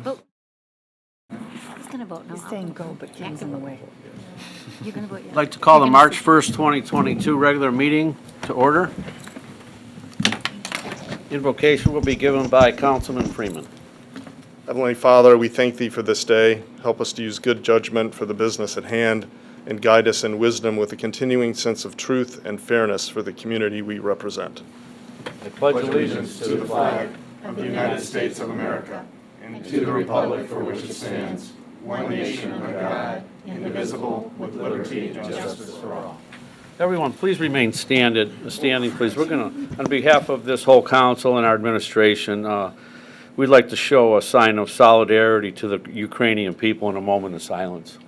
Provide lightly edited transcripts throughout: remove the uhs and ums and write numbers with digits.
He's gonna vote no. He's saying go, but Jim's in the way. You're gonna vote yes. I'd like to call the March 1st, 2022 regular meeting to order. Invocation will be given by Councilman Freeman. Heavenly Father, we thank Thee for this day. Help us to use good judgment for the business at hand and guide us in wisdom with a continuing sense of truth and fairness for the community we represent. I pledge allegiance to the flag of the United States of America and to the republic for which it stands, one nation under God, indivisible, with liberty and justice for all. Everyone, please remain standing, please. We're going to, on behalf of this whole council and our administration, we'd like to show a sign of solidarity to the Ukrainian people in a moment of silence.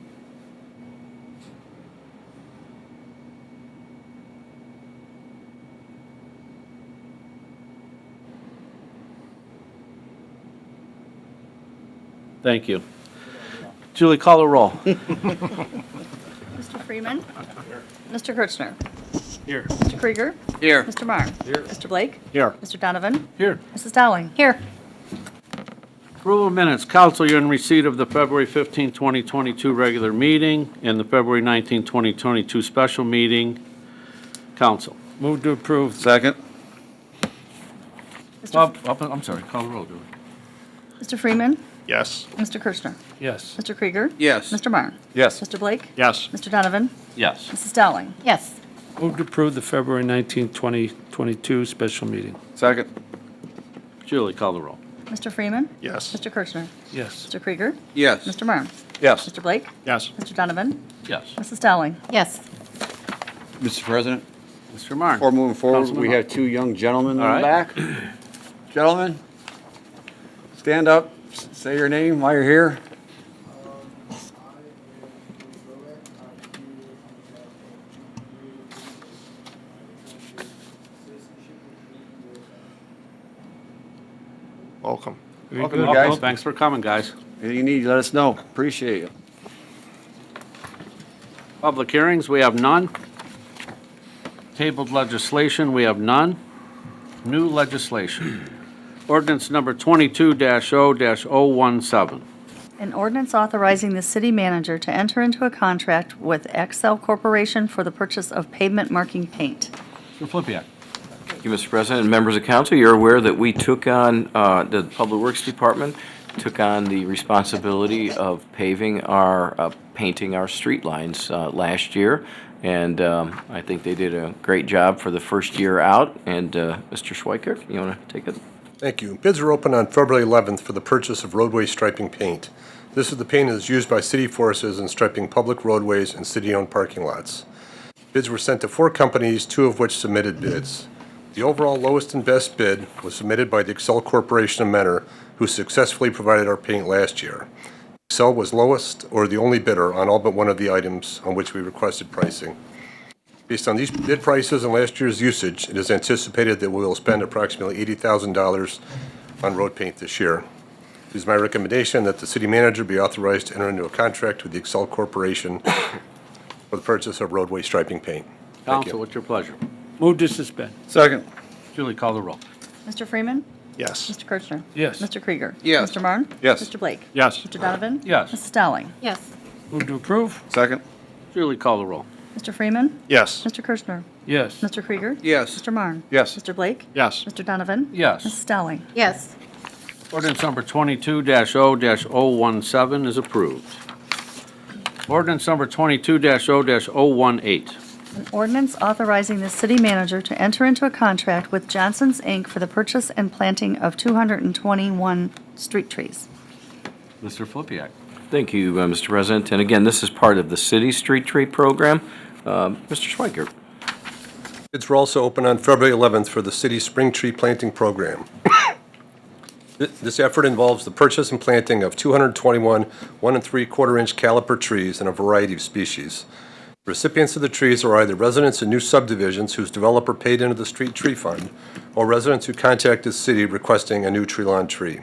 Thank you. Julie, call the roll. Mr. Freeman? Mr. Kirchner? Here. Mr. Krieger? Here. Mr. Marne? Here. Mr. Blake? Here. Mr. Donovan? Here. Mrs. Dowling? Here. Approval of minutes. Council, you're in receipt of the February 15, 2022 regular meeting and the February 19, 2022 special meeting. Council. Move to approve. Second. I'm sorry, call the roll, Julie. Mr. Freeman? Yes. Mr. Kirchner? Yes. Mr. Krieger? Yes. Mr. Marne? Yes. Mr. Blake? Yes. Mr. Donovan? Yes. Mrs. Dowling? Yes. Move to approve the February 19, 2022 special meeting. Second. Julie, call the roll. Mr. Freeman? Yes. Mr. Kirchner? Yes. Mr. Krieger? Yes. Mr. Marne? Yes. Mr. Blake? Yes. Mr. Donovan? Yes. Mrs. Dowling? Yes. Mr. President, Mr. Marne. before moving forward, Councilman we Marne. have two young gentlemen in All the right. back. Gentlemen, stand up, say your name while you're here. Welcome. Welcome, Welcome. guys. Thanks for coming, guys. Anything you need, let us know. Appreciate you. Public hearings, we have none. Tabled legislation, we have none. New legislation. Ordinance number 22-0-017. An ordinance authorizing the city manager to enter into a contract with Excel Corporation for the purchase of pavement marking paint. Mr. Flippia. Thank you, Mr. President, and members of council. You're aware that we took on, the Public Works Department took on the responsibility of painting our street lines last year, and I think they did a great job for the first year out. And Mr. Schweikert, you want to take it? Thank you. Bids were opened on February 11th for the purchase of roadway striping paint. This is the paint that is used by city forces in striping public roadways and city-owned parking lots. Bids were sent to 4 companies, 2 of which submitted bids. The overall lowest and best bid was submitted by the Excel Corporation of Mentor, who successfully provided our paint last year. Excel was lowest or the only bidder on all but one of the items on which we requested pricing. Based on these bid prices and last year's usage, it is anticipated that we will spend approximately $80,000 on road paint this year. It is my recommendation that the city manager be authorized to enter into a contract with the Excel Corporation for the purchase of roadway striping paint. Thank Council, you. what's your pleasure? Move to suspend. Second. Julie, call the roll. Mr. Freeman? Yes. Mr. Kirchner? Yes. Mr. Krieger? Yes. Mr. Marne? Yes. Mr. Blake? Yes. Mr. Donovan? Yes. Mrs. Dowling? Yes. Move to approve. Second. Julie, call the roll. Mr. Freeman? Yes. Mr. Kirchner? Yes. Mr. Krieger? Yes. Mr. Marne? Yes. Mr. Blake? Yes. Mr. Donovan? Yes. Mrs. Dowling? Yes. Ordinance number 22-0-017 is approved. Ordinance number 22-0-018. An ordinance authorizing the city manager to enter into a contract with Johnson's, Inc. for the purchase and planting of 221 street trees. Mr. Flippia. Thank you, Mr. President. And again, this is part of the city street tree program. Mr. Schweikert. Bids were also opened on February 11th for the city's spring tree planting program. This effort involves the purchase and planting of 221 1 3/4-inch caliper trees in a variety of species. Recipients of the trees are either residents in new subdivisions whose developer paid into the street tree fund, or residents who contact the city requesting a new tree lawn tree.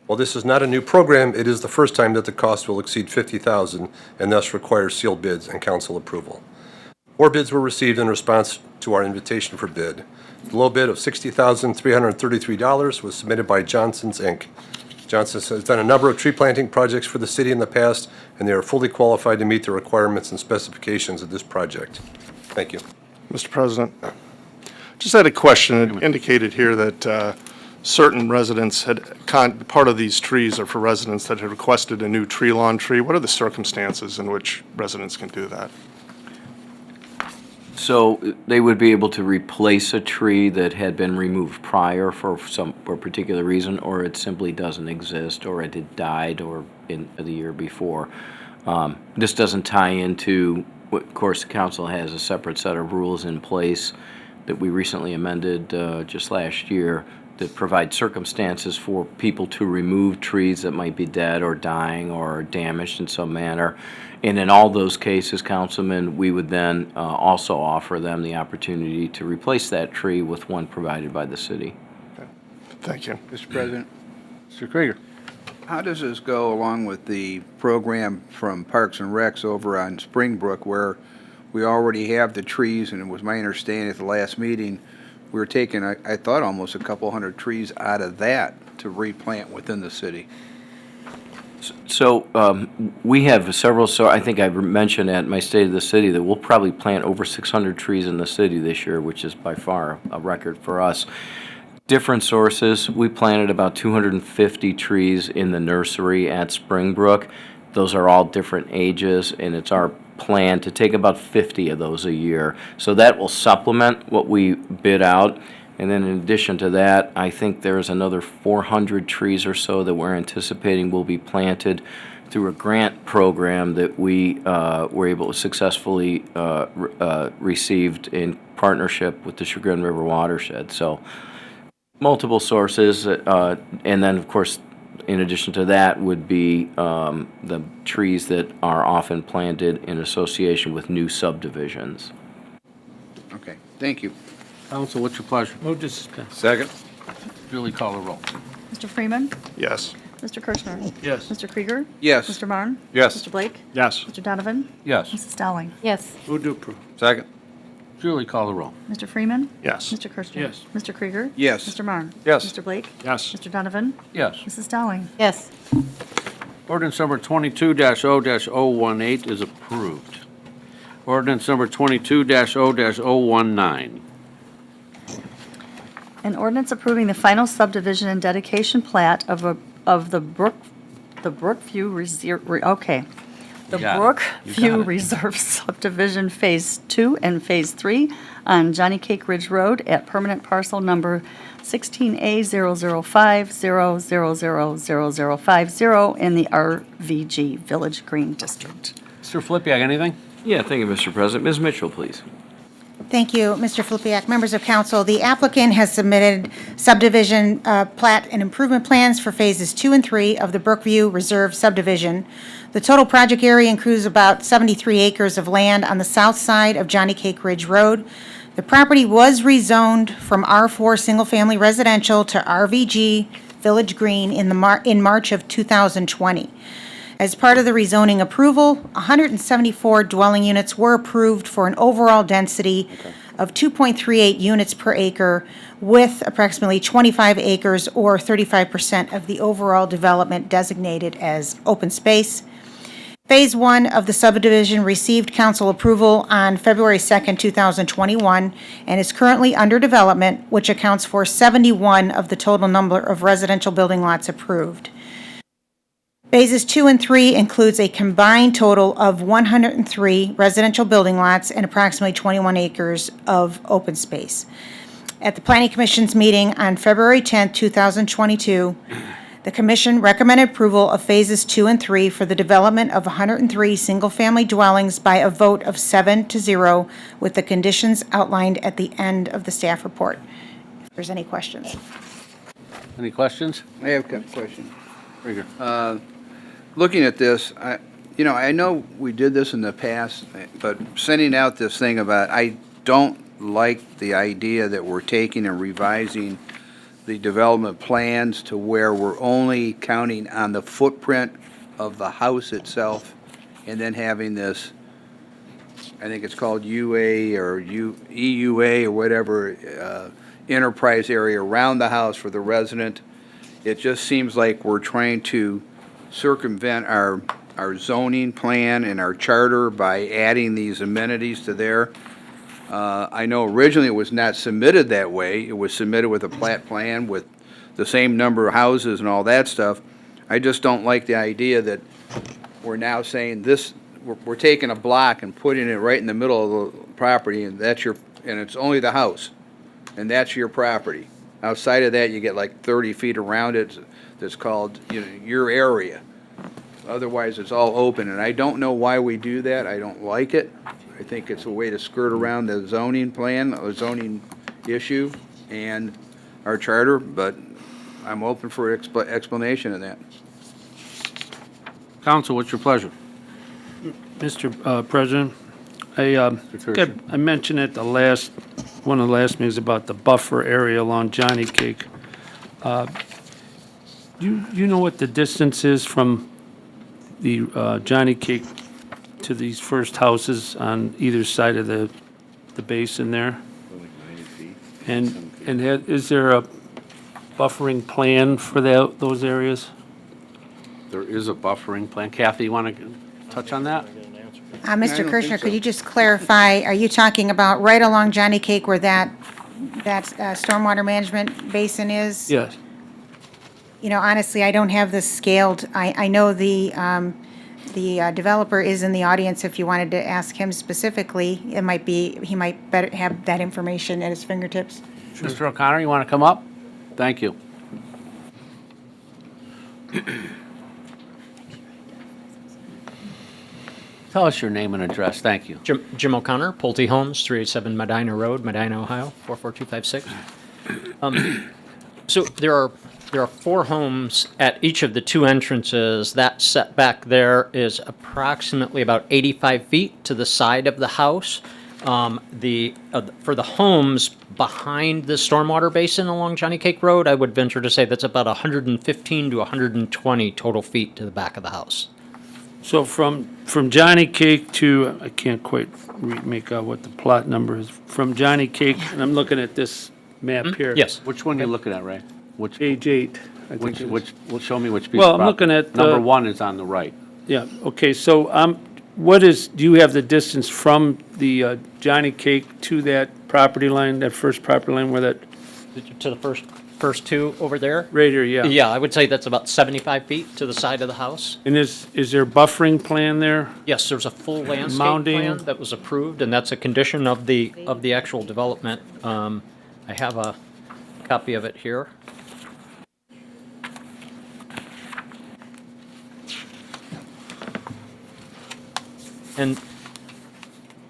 While this is not a new program, it is the first time that the cost will exceed $50,000 and thus require sealed bids and council approval. 4 bids were received in response to our invitation for bid. The low bid of $60,333 was submitted by Johnson's, Inc. Johnson has done a number of tree planting projects for the city in the past, and they are fully qualified to meet the requirements and specifications of this project. Thank you. Mr. President, just had a question. It indicated here that certain residents part of these trees are for residents that had requested a new lawn tree. What are the circumstances in which residents can do that? So they would be able to replace a tree that had been removed prior for a particular reason, or it simply doesn't exist, or it had died, or in the year before. This doesn't tie into, of course, the council has a separate set of rules in place that we recently amended just last year that provide circumstances for people to remove trees that might be dead or dying or damaged in some manner. And in all those cases, Councilman, we would then also offer them the opportunity to replace that tree with one provided by the city. Thank you. Mr. President, Mr. Krieger. how does this go along with the program from Parks and Recs over on Springbrook where we already have the trees, and it was my understanding at the last meeting, we were taking, I thought, almost a couple hundred trees out of that to replant within the city? So we have several, so I think I mentioned at my State of the City that we'll probably plant over 600 trees in the city this year, which is by far a record for us. Different sources, we planted about 250 trees in the nursery at Springbrook. Those are all different ages, and it's our plan to take about 50 of those a year. So that will supplement what we bid out. And then in addition to that, I think there's another 400 trees or so that we're anticipating will be planted through a grant program that we were able to successfully received in partnership with the Chagrin River Watershed. So multiple sources, and then of course, in addition to that would be the trees that are often planted in association with new subdivisions. Okay, thank you. Council, what's your pleasure? Move to suspend. Second. Julie, call the roll. Mr. Freeman. Yes. Mr. Kirchner. Yes. Mr. Krieger. Yes. Mr. Marne. Yes. Mr. Blake. Yes. Mr. Donovan. Yes. Mrs. Dowling. Yes. Move to approve. Second. Julie, call the roll. Mr. Freeman. Yes. Mr. Kirchner. Yes. Mr. Krieger. Yes. Mr. Marne. Yes. Mr. Blake. Yes. Mr. Donovan. Yes. Mrs. Dowling. Yes. Ordinance number 22-0-018 is approved. Ordinance number 22-0-019. An ordinance approving the final subdivision and dedication plat of the Brookview Reserve, okay. The You got it. You Brookview got it. Reserve subdivision Phase 2 and Phase 3 on Johnny Cake Ridge Road at permanent parcel number 16A005000050 in the RVG Village Green District. Mr. Flippia, anything? Yeah, thank you, Mr. President. Ms. Mitchell, please. Thank you, Mr. Flipiak. Members of council, the applicant has submitted subdivision plat and improvement plans for phases 2 and 3 of the Brookview Reserve subdivision. The total project area includes about 73 acres of land on the south side of Johnny Cake Ridge Road. The property was rezoned from R4 single-family residential to RVG Village Green in March of 2020. As part of the rezoning approval, 174 dwelling units were approved for an overall density of 2.38 units per acre, with approximately 25 acres or 35% of the overall development designated as open space. Phase 1 of the subdivision received council approval on February 2nd, 2021, and is currently under development, which accounts for 71 of the total number of residential building lots approved. Phases 2 and 3 includes a combined total of 103 residential building lots and approximately 21 acres of open space. At the Planning Commission's meeting on February 10, 2022, the Commission recommended approval of Phases 2 and 3 for the development of 103 single-family dwellings by a vote of 7-0, with the conditions outlined at the end of the staff report. If there's any questions. Any questions? I have a question. Krieger. Looking at this, I know we did this in the past, but sending out this thing about, I don't like the idea that we're taking and revising the development plans to where we're only counting on the footprint of the house itself and then having this, I think it's called UA or EUA or whatever, enterprise area around the house for the resident. it just seems like we're trying to circumvent our zoning plan and our charter by adding these amenities to there. I know originally it was not submitted that way. It was submitted with a plat plan with the same number of houses and all that stuff. I just don't like the idea that we're now saying this, we're taking a block and putting it right in the middle of the property, and and it's only the house, and that's your property. Outside of that, you get like 30 feet around it that's called, your area. Otherwise, it's all open, and I don't know why we do that. I don't like it. I think it's a way to skirt around the zoning plan, or zoning issue, and our charter, but I'm open for explanation of that. Council, what's your pleasure? Mr. President, I mentioned at one of the last meetings about the buffer area along Johnny Cake. You know what the distance is from the Johnny Cake to these first houses on either side of the basin there? And is there a buffering plan for those areas? There is a buffering plan. Kathy, you want to touch on that? Mr. Kirschner, could you just clarify, are you talking about right along Johnny Cake where that stormwater management basin is? Yes. Honestly, I don't have this scaled. I know the developer is in the audience. If you wanted to ask him specifically, he might better have that information at his fingertips. Mr. O'Connor, you want to come up? Thank you. Tell us your name and address. Thank you. Jim O'Connor, Pulte Homes, 387 Medina Road, Medina, Ohio, 44256. So there are 4 homes at each of the 2 entrances. That setback there is approximately about 85 feet to the side of the house. For the homes behind the stormwater basin along Johnny Cake Road, I would venture to say that's about 115 to 120 total feet to the back of the house. So from Johnny Cake to, I can't quite make out what the plot number is. From Johnny Cake, and I'm looking at this map here. Yes. Which one are you looking at, Ray? Which, Page 8. I think it is. well, show me which piece Well, of I'm property. looking at, Number 1 is on the right. Yeah, okay, so do you have the distance from the Johnny Cake to that property line, that first property line where that, To the first 2 over there? right here, yeah? Yeah, I would say that's about 75 feet to the side of the house. And is there a buffering plan there? Yes, there's a full landscape Mounding. plan that was approved, and that's a condition of the actual development. I have a copy of it here. And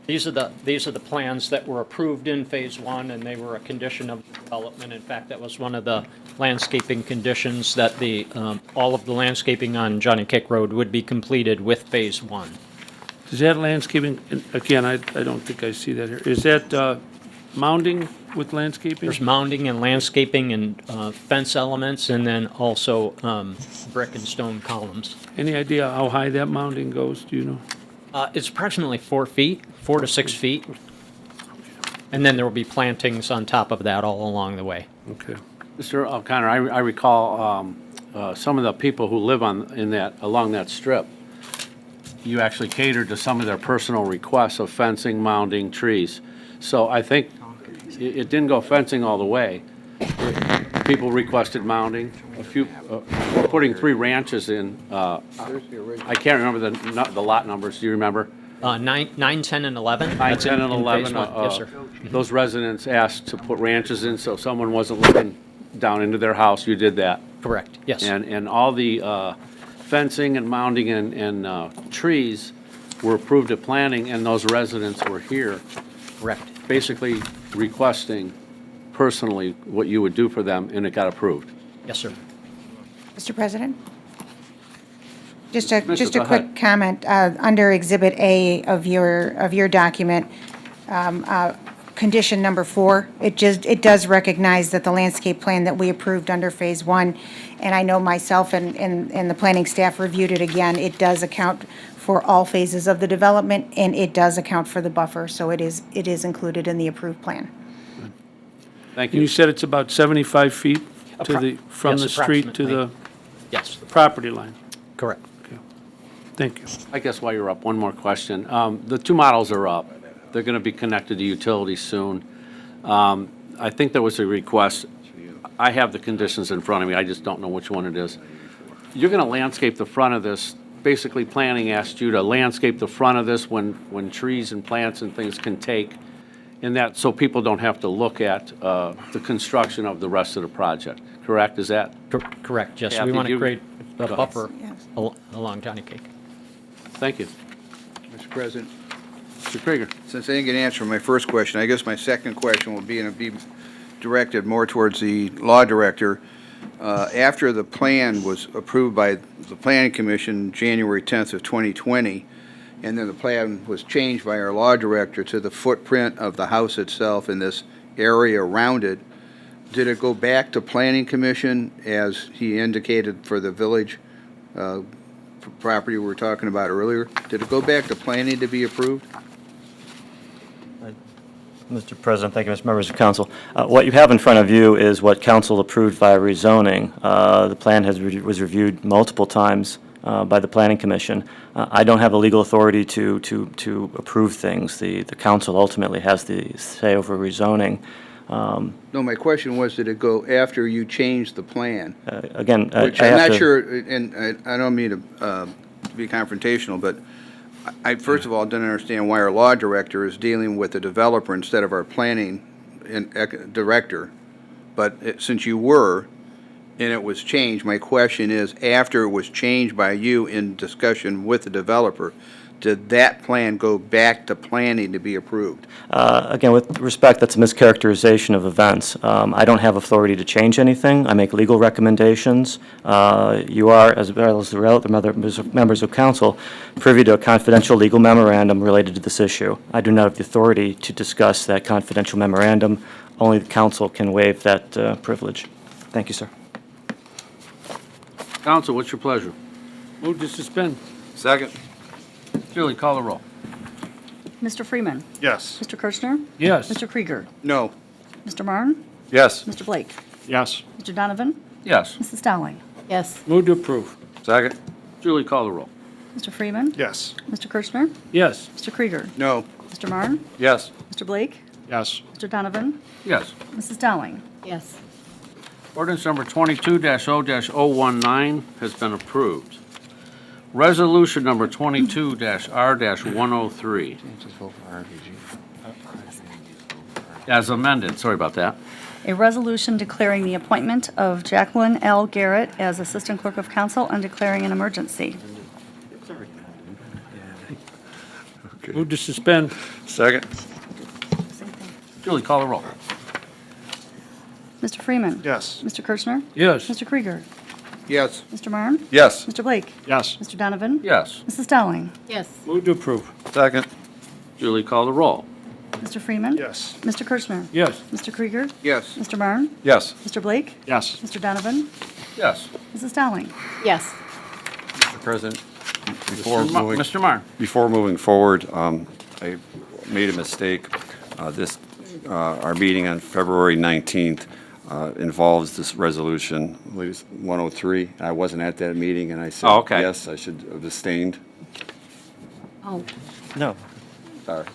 these are the plans that were approved in Phase 1, and they were a condition of development. In fact, that was one of the landscaping conditions, that all of the landscaping on Johnny Cake Road would be completed with Phase 1. Is that landscaping, and again, I don't think I see that here. Is that mounding with landscaping? There's mounding and landscaping and fence elements, and then also brick and stone columns. Any idea how high that mounding goes, do you know? It's approximately 4 to 6 feet. And then there will be plantings on top of that all along the way. Okay. Mr. O'Connor, I recall some of the people who live along that strip, you actually catered to some of their personal requests of fencing, mounding, trees. So I think it didn't go fencing all the way. People requested mounding. We're putting 3 ranches in. I can't remember the lot numbers. Do you remember? 9, 10, and 11. 9, That's 10, and in 11. Phase 1. Yes, sir. Those residents asked to put ranches in, so someone wasn't looking down into their house. You did that. Correct, yes. And all the fencing and mounding and trees were approved at planning, and those residents were here Correct. basically requesting personally what you would do for them, and it got approved. Yes, sir. Mr. President? Just Commissioner, a go quick ahead. comment, under Exhibit A of your document, condition number 4, it does recognize that the landscape plan that we approved under Phase 1, and I know myself and the planning staff reviewed it again, it does account for all phases of the development, and it does account for the buffer, so it is included in the approved plan. Thank And you you. said it's about 75 feet? to the, from Yes, the street to the approximately. Yes, property line? correct. Thank you. I guess while you're up, one more question. The two models are up. They're going to be connected to utilities soon. I think there was a request. I have the conditions in front of me. I just don't know which one it is. You're going to landscape the front of this. Basically, planning asked you to landscape the front of this when trees and plants and things can take, and that, so people don't have to look at the construction of the rest of the project. Correct? Is that? Correct, yes. Kathy, We want you- to create a Go ahead. buffer along Johnny Cake. Thank you. Mr. President, Mr. Krieger. since I didn't get an answer to my first question, I guess my second question will be directed more towards the law director. After the plan was approved by the Planning Commission January 10th of 2020, and then the plan was changed by our law director to the footprint of the house itself and this area around it, did it go back to Planning Commission as he indicated for the village property we were talking about earlier? Did it go back to planning to be approved? Mr. President, thank you, Mr. Members of Council. What you have in front of you is what council approved via rezoning. The plan was reviewed multiple times by the Planning Commission. I don't have the legal authority to approve things. The council ultimately has the say over rezoning. No, my question was, did it go after you changed the plan? Again, Which I I'm have not to- sure, and I don't mean to be confrontational, but I first of all didn't understand why our law director is dealing with the developer instead of our planning director. But since you were, and it was changed, my question is, after it was changed by you in discussion with the developer, did that plan go back to planning to be approved? Again, with respect, that's a mischaracterization of events. I don't have authority to change anything. I make legal recommendations. You are, as well as the other members of council, privy to a confidential legal memorandum related to this issue. I do not have the authority to discuss that confidential memorandum. Only the council can waive that privilege. Thank you, sir. Council, what's your pleasure? Move to suspend. Second. Julie, call the roll. Mr. Freeman. Yes. Mr. Kirchner. Yes. Mr. Krieger. No. Mr. Marne. Yes. Mr. Blake. Yes. Mr. Donovan. Yes. Mrs. Dowling. Yes. Move to approve. Second. Julie, call the roll. Mr. Freeman. Yes. Mr. Kirchner. Yes. Mr. Krieger. No. Mr. Marne. Yes. Mr. Blake. Yes. Mr. Donovan. Yes. Mrs. Dowling. Yes. Ordinance number 22-0-019 has been approved. Resolution number 22-R-103. As amended, sorry about that. A resolution declaring the appointment of Jacqueline L. Garrett as Assistant Clerk of Council and declaring an emergency. Move to suspend. Second. Julie, call the roll. Mr. Freeman. Yes. Mr. Kirchner. Yes. Mr. Krieger. Yes. Mr. Marne. Yes. Mr. Blake. Yes. Mr. Donovan. Yes. Mrs. Dowling. Yes. Move to approve. Second. Julie, call the roll. Mr. Freeman. Yes. Mr. Kirchner. Yes. Mr. Krieger. Yes. Mr. Marne. Yes. Mr. Blake. Yes. Mr. Donovan. Yes. Mrs. Dowling. Yes. Mr. President, Mr. Marne. before moving forward, I made a mistake. Our meeting on February 19th involves this resolution, I believe it's 103. I wasn't at that meeting, and I said, Oh, okay. yes, I should have abstained. Oh, No. Sorry.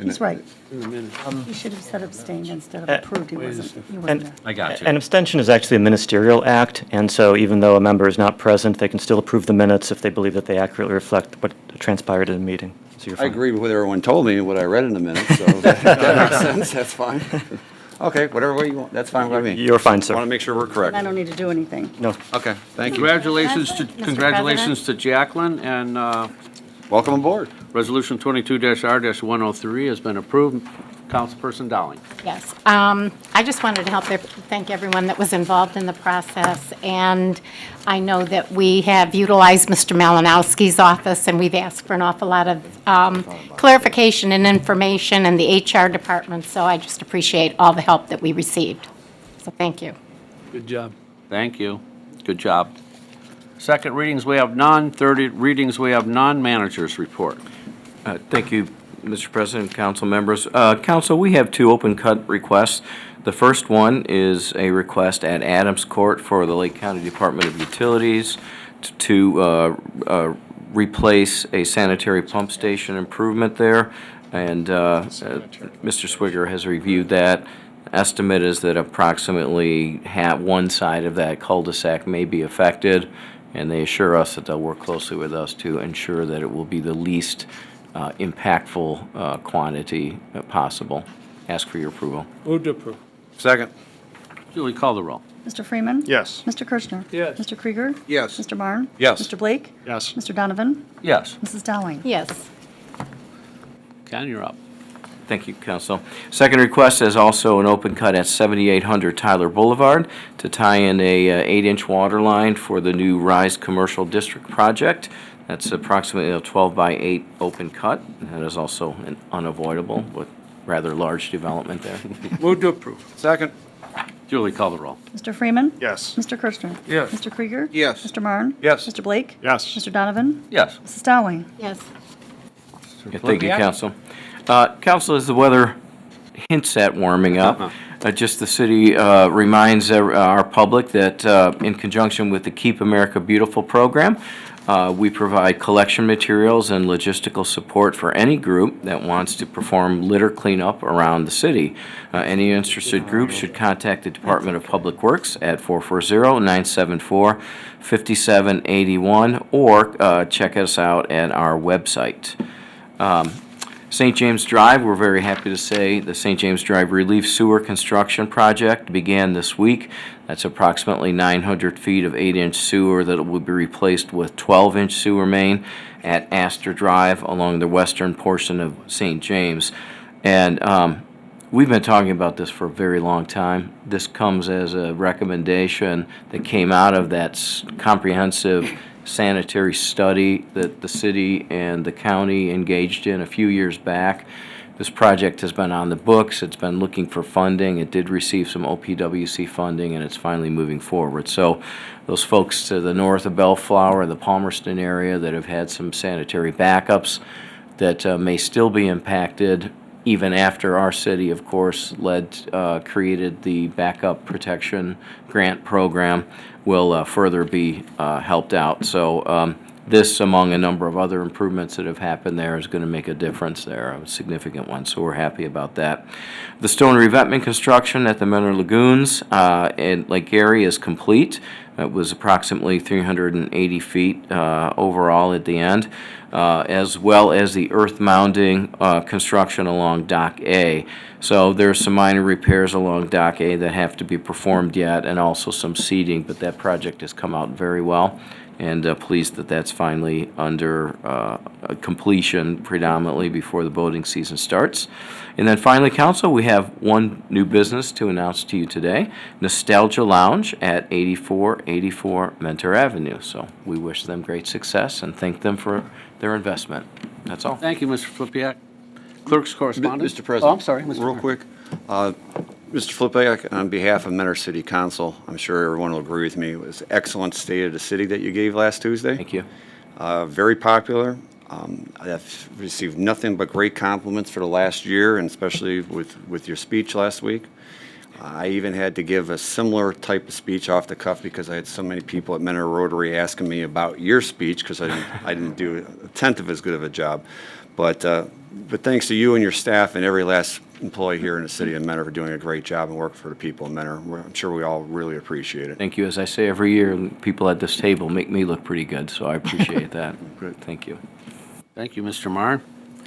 He's right. In a minute. He should have said abstained instead of approved. He wasn't. He wasn't And there. I got you. An abstention is actually a ministerial act, and so even though a member is not present, they can still approve the minutes if they believe that they accurately reflect what transpired in the meeting. So you're I fine. agree with what everyone told me and what I read in the minutes, so that makes sense, that's fine. Okay, whatever way you want, that's fine by me. You're fine, sir. I want to make sure we're And I correct. don't need to do anything. No. Okay, thank you. Congratulations to, Mr. congratulations to Jacqueline, and Welcome aboard. Resolution 22-R-103 has been approved. Councilperson Dowling. yes. I just wanted to thank everyone that was involved in the process, and I know that we have utilized Mr. Malinowski's office, and we've asked for an awful lot of clarification and information in the HR department, so I just appreciate all the help that we received. So thank you. Good job. Thank you. Good job. Second readings, we have none. Third readings, we have none. Managers report. Thank you, Mr. President, council members. Council, we have two open cut requests. The first one is a request at Adams Court for the Lake County Department of Utilities to replace a sanitary pump station improvement there. And Mr. Swigger has reviewed that. Estimate is that approximately one side of that cul-de-sac may be affected, and they assure us that they'll work closely with us to ensure that it will be the least impactful quantity possible. Ask for your approval. Move to approve. Second. Julie, call the roll. Mr. Freeman. Yes. Mr. Kirchner. Yes. Mr. Krieger. Yes. Mr. Marne. Yes. Mr. Blake. Yes. Mr. Donovan. Yes. Mrs. Dowling. Yes. Ken, you're up. Thank you, Council. Second request is also an open cut at 7800 Tyler Boulevard to tie in a 8-inch water line for the new Rise Commercial District project. That's approximately a 12 by 8 open cut. That is also an unavoidable but rather large development there. Move to approve. Second. Julie, call the roll. Mr. Freeman. Yes. Mr. Kirchner. Yes. Mr. Krieger. Yes. Mr. Marne. Yes. Mr. Blake. Yes. Mr. Donovan. Yes. Mrs. Dowling. Yes. Yeah, thank you, Council. Council, as the weather hints at warming up, just the city reminds our public that in conjunction with the Keep America Beautiful program, we provide collection materials and logistical support for any group that wants to perform litter cleanup around the city. Any interested group should contact the Department of Public Works at 440-974-5781 or check us out at our website. St. James Drive, we're very happy to say the St. James Drive Relief Sewer Construction Project began this week. That's approximately 900 feet of 8-inch sewer that will be replaced with 12-inch sewer main at Astor Drive along the western portion of St. James. And we've been talking about this for a very long time. This comes as a recommendation that came out of that comprehensive sanitary study that the city and the county engaged in a few years back. This project has been on the books. It's been looking for funding. It did receive some OPWC funding, and it's finally moving forward. So those folks to the north of Bellflower, the Palmerston area that have had some sanitary backups that may still be impacted even after our city, of course, created the Backup Protection Grant Program, will further be helped out. So this, among a number of other improvements that have happened there, is going to make a difference there, a significant one, so we're happy about that. The stone revetment construction at the Menor Lagoons in Lake Erie is complete. It was approximately 380 feet overall at the end, as well as the earth mounding construction along Dock A. So there's some minor repairs along Dock A that have to be performed yet, and also some seeding, but that project has come out very well, and pleased that that's finally under completion predominantly before the boating season starts. And then finally, Council, we have one new business to announce to you today, Nostalgia Lounge at 8484 Mentor Avenue. So we wish them great success and thank them for their investment. That's all. Thank you, Mr. Flipiak. Clerk's correspondence. Mr. President. Oh, I'm sorry, Mr. Real quick. Mr. Flipiak, on behalf of Mentor City Council, I'm sure everyone will agree with me, it was excellent state of the city that you gave last Tuesday. Thank you. Very popular. I've received nothing but great compliments for the last year, and especially with your speech last week. I even had to give a similar type of speech off the cuff because I had so many people at Mentor Rotary asking me about your speech because I didn't do a tenth of as good of a job. But thanks to you and your staff and every last employee here in the city of Mentor for doing a great job and working for the people of Mentor. I'm sure we all really appreciate it. Thank you. As I say every year, people at this table make me look pretty good, so I appreciate that. Good. Thank you. Thank you, Mr. Marne.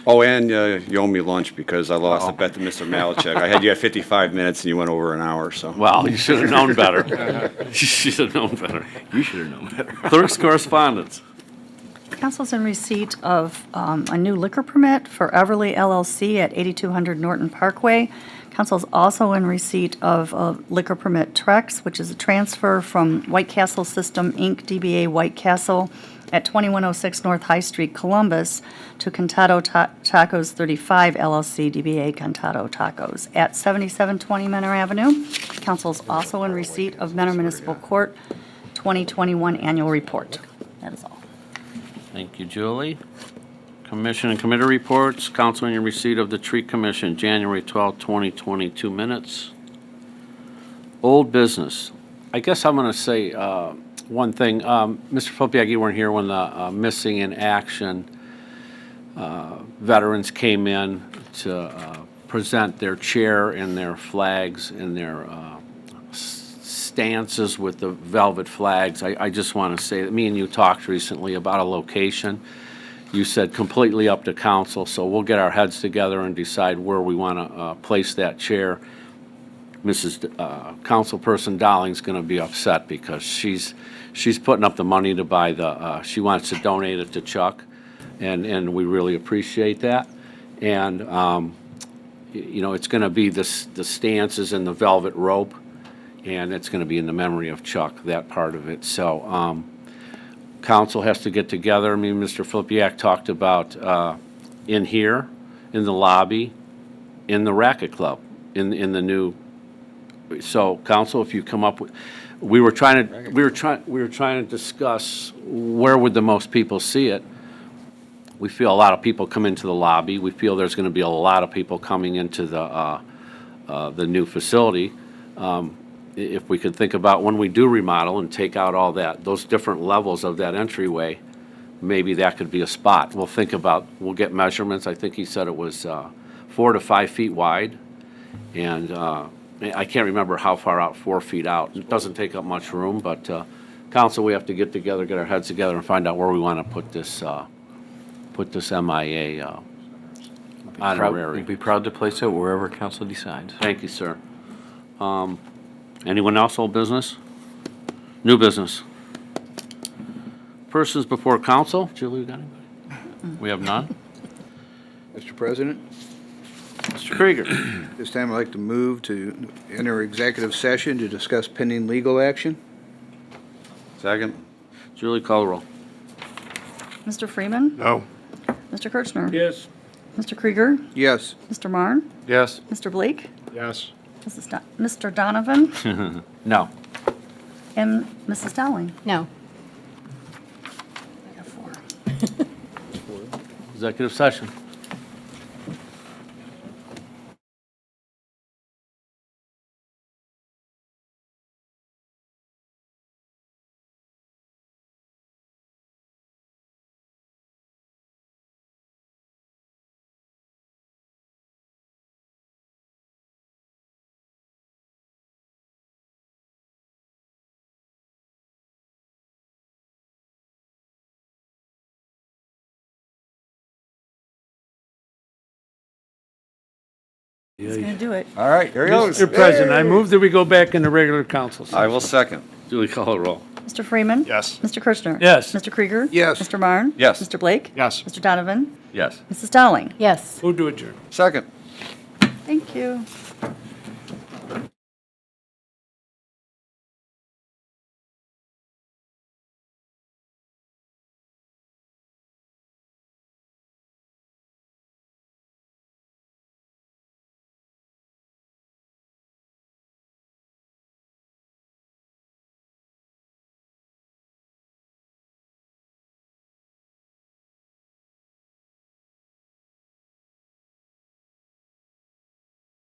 Oh, and you owe me lunch because I lost a bet to Mr. Malachek. I had you at 55 minutes and you went over an hour, so. Well, you should have known better. You should have known better. You should have known better. Clerk's correspondence. Council's in receipt of a new liquor permit for Everly LLC at 8200 Norton Parkway. Council's also in receipt of a liquor permit Trex, which is a transfer from White Castle System, Inc., DBA White Castle, at 2106 North High Street, Columbus, to Cantado Tacos 35 LLC, DBA Cantado Tacos, at 7720 Menor Avenue. Council's also in receipt of Menor Municipal Court 2021 Annual Report. That is all. Thank you, Julie. Commission and committee reports. Council in receipt of the Tree Commission, January 12, 2022 minutes. Old business. I guess I'm going to say one thing. Mr. Flipiak, you weren't here when the Missing in Action veterans came in to present their chair and their flags and their stances with the velvet flags. I just want to say that me and you talked recently about a location. You said completely up to council, so we'll get our heads together and decide where we want to place that chair. Mrs. Councilperson Dolling's going to be upset because she's putting up the money to buy the, she wants to donate it to Chuck, and we really appreciate that. And, you know, it's going to be the stances and the velvet rope, and it's going to be in the memory of Chuck, that part of it. So, council has to get together. I mean, Mr. Flipiak talked about in here, in the lobby, in the racket club, in the new. So, council, if you come up with, we were trying to discuss where would the most people see it. We feel a lot of people come into the lobby. We feel there's going to be a lot of people coming into the new facility. If we could think about when we do remodel and take out all that, those different levels of that entryway, maybe that could be a spot. We'll think about, we'll get measurements. I think he said it was 4 to 5 feet wide. And I can't remember how far out, 4 feet out. It doesn't take up much room, but council, we have to get together, get our heads together and find out where we want to put this MIA honorary. We'd be proud to place it wherever council decides. Thank you, sir. Anyone else, old business? New business? Persons before council? Julie, you got anybody? We have none? Mr. President, Mr. Krieger? this time I'd like to move to enter executive session to discuss pending legal action. Second? Julie, call the roll. Mr. Freeman. No. Mr. Kirchner. Yes. Mr. Krieger. Yes. Mr. Marne. Yes. Mr. Blake. Yes. Mr. Donovan. No. And Mrs. Dowling. No. I got 4. Executive session. He's going to do it. All right, here he goes. Mr. President, I move that we go back into regular council session. I will second. Julie, call the roll. Mr. Freeman. Yes. Mr. Kirchner. Yes. Mr. Krieger. Yes. Mr. Marne. Yes. Mr. Blake. Yes. Mr. Donovan. Yes. Mrs. Dowling. Yes. Move to adjourn. Second. Thank you.